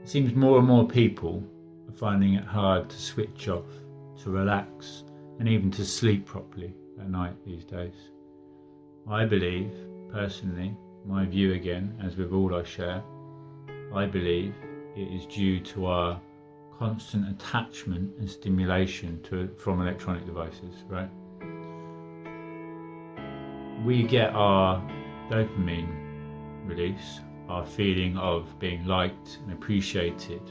it seems more and more people are finding it hard to switch off, to relax, and even to sleep properly at night these days. I believe, personally, my view again, as with all I share, I believe it is due to our constant attachment and stimulation from electronic devices, right? We get our dopamine release, our feeling of being liked and appreciated,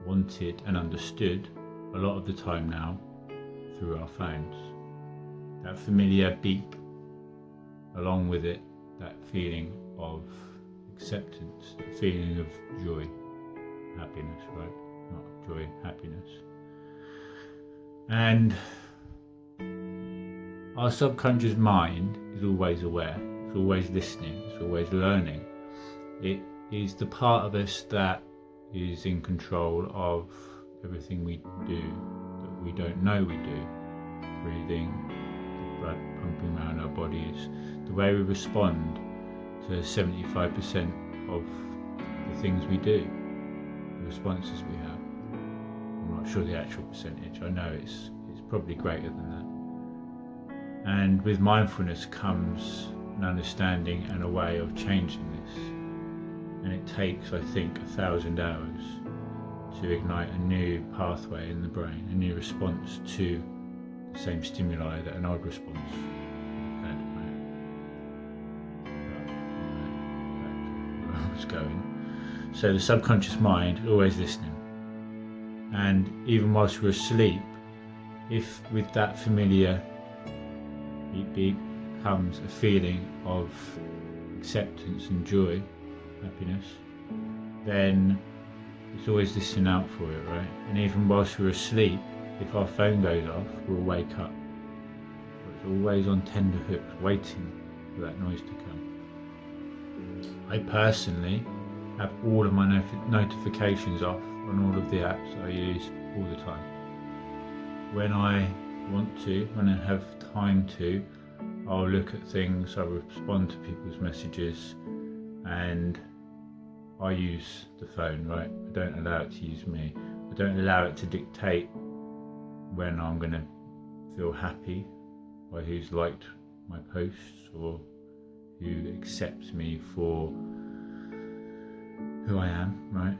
wanted and understood a lot of the time now through our phones. That familiar beep, along with it, that feeling of acceptance, that feeling of joy, happiness, right? Not joy, happiness. And our subconscious mind is always aware, it's always listening, it's always learning. It is the part of us that is in control of everything we do that we don't know we do. Breathing, the blood pumping around our bodies, the way we respond to 75% of the things we do, the responses we have. I'm not sure the actual percentage, I know it's probably greater than that. And with mindfulness comes an understanding and a way of changing this. And it takes, I think, 1,000 hours to ignite a new pathway in the brain, a new response to the same stimuli that an old response had. Back to where I was going. So the subconscious mind is always listening. And even whilst we're asleep, if with that familiar beep beep comes a feeling of acceptance and joy, happiness, then it's always listening out for it, right? And even whilst we're asleep, if our phone goes off, we'll wake up. It's always on tender hooks, waiting for that noise to come. I personally have all of my notifications off on all of the apps I use all the time. When I want to, when I have time to, I'll look at things, I'll respond to people's messages, and I use the phone, right? I don't allow it to use me. I don't allow it to dictate when I'm going to feel happy by who's liked my posts or who accepts me for who I am, right?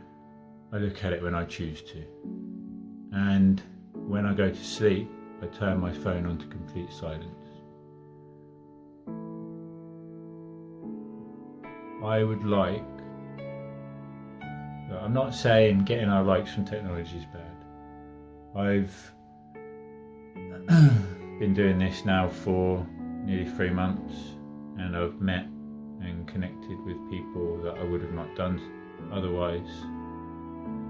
I look at it when I choose to. And when I go to sleep, I turn my phone on to complete silence. I would like, I'm not saying getting our likes from technology is bad. I've been doing this now for nearly 3 months, and I've met and connected with people that I would have not done otherwise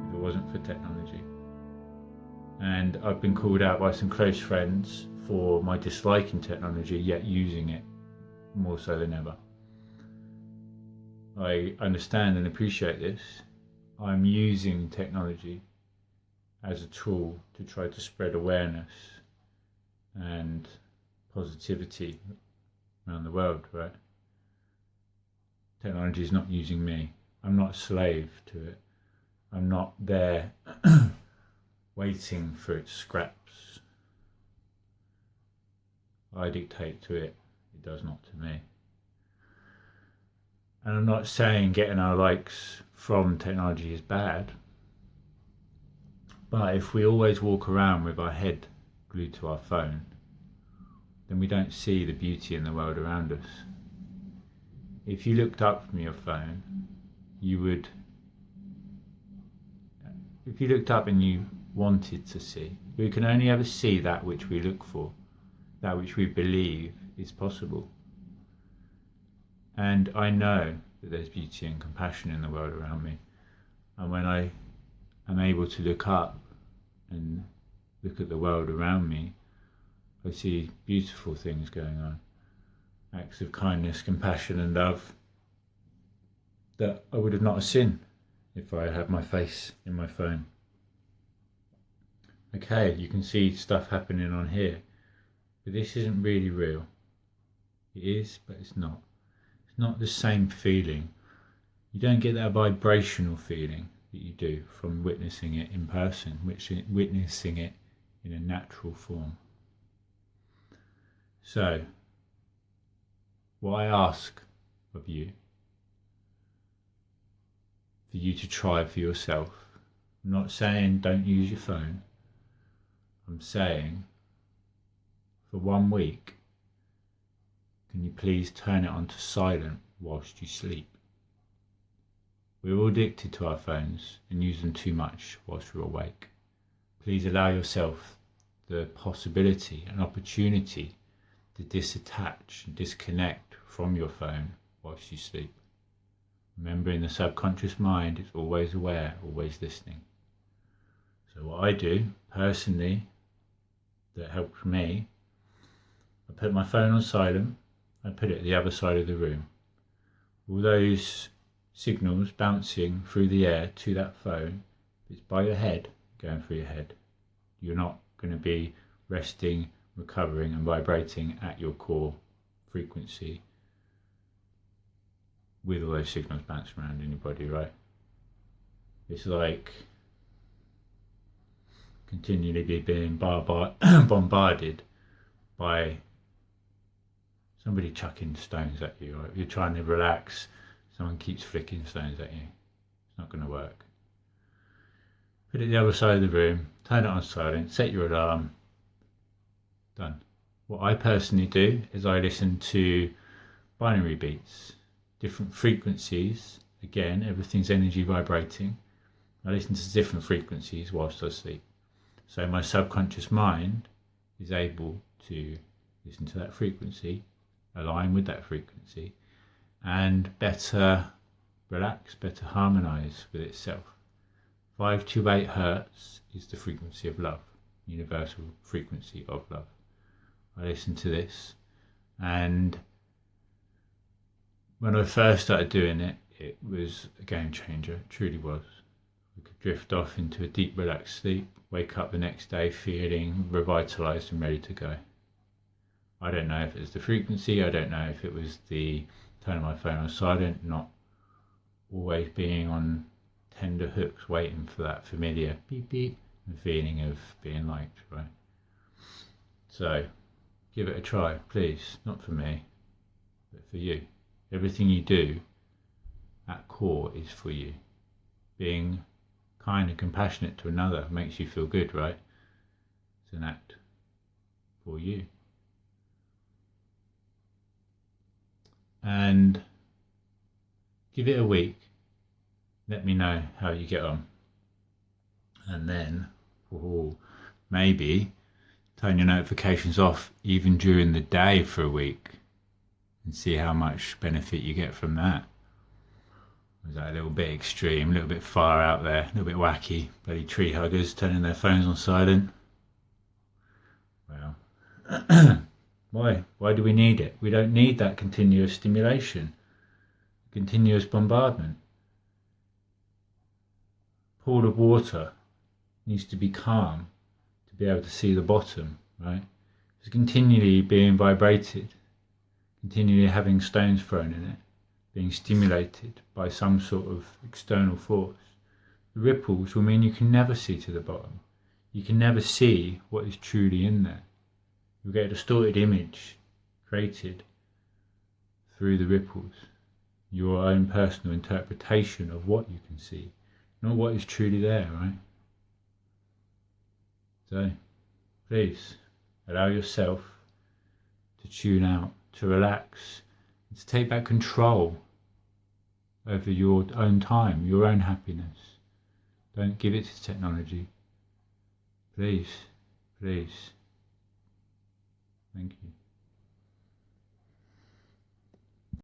if it wasn't for technology. And I've been called out by some close friends for my dislike in technology, yet using it more so than ever. I understand and appreciate this. I'm using technology as a tool to try to spread awareness and positivity around the world, right? Technology is not using me. I'm not a slave to it. I'm not there waiting for its scraps. I dictate to it, it does not to me. And I'm not saying getting our likes from technology is bad, but if we always walk around with our head glued to our phone, then we don't see the beauty in the world around us. If you looked up from your phone, if you looked up and you wanted to see, we can only ever see that which we look for, that which we believe is possible. And I know that there's beauty and compassion in the world around me. And when I am able to look up and look at the world around me, I see beautiful things going on. Acts of kindness, compassion and love that I would have not seen if I had my face in my phone. Okay, you can see stuff happening on here, but this isn't really real. It is, but it's not. It's not the same feeling. You don't get that vibrational feeling. that you do from witnessing it in person, witnessing it in a natural form. So, what I ask of you, for you to try for yourself, I'm not saying don't use your phone, I'm saying for 1 week, can you please turn it onto silent whilst you sleep? We're all addicted to our phones and use them too much whilst we're awake. Please allow yourself the possibility and opportunity to disattach and disconnect from your phone whilst you sleep. Remembering the subconscious mind is always aware, always listening. So what I do personally that helped me, I put my phone on silent, I put it at the other side of the room. All those signals bouncing through the air to that phone, if it's by your head, going through your head, you're not going to be resting, recovering and vibrating at your core frequency with all those signals bouncing around in your body, right? It's like continually being bombarded by somebody chucking stones at you, right? You're trying to relax, someone keeps flicking stones at you. It's not going to work. Put it the other side of the room, turn it on silent, set your alarm, done. What I personally do is I listen to binary beats, different frequencies. Again, everything's energy vibrating. I listen to different frequencies whilst I sleep. So my subconscious mind is able to listen to that frequency, align with that frequency, and better relax, better harmonize with itself. 528 Hertz is the frequency of love, universal frequency of love. I listened to this, and when I first started doing it, it was a game changer, it truly was. We could drift off into a deep relaxed sleep, wake up the next day feeling revitalized and ready to go. I don't know if it was the frequency, I don't know if it was the turning my phone on silent, not always being on tender hooks waiting for that familiar beep beep, the feeling of being liked, right? So give it a try, please, not for me, but for you. Everything you do at core is for you. Being kind and compassionate to another makes you feel good, right? It's an act for you. And give it a week. Let me know how you get on. And then, maybe turn your notifications off even during the day for a week and see how much benefit you get from that. Was that a little bit extreme, a little bit far out there, a little bit wacky? Bloody tree huggers turning their phones on silent. Well, why do we need it? We don't need that continuous stimulation, continuous bombardment. A pool of water needs to be calm to be able to see the bottom, right? It's continually being vibrated, continually having stones thrown in it, being stimulated by some sort of external force. The ripples will mean you can never see to the bottom. You can never see what is truly in there. You'll get a distorted image created through the ripples, your own personal interpretation of what you can see, not what is truly there, right? So, please, allow yourself to tune out, to relax, and to take back control over your own time, your own happiness. Don't give it to technology. Please, please. Thank you.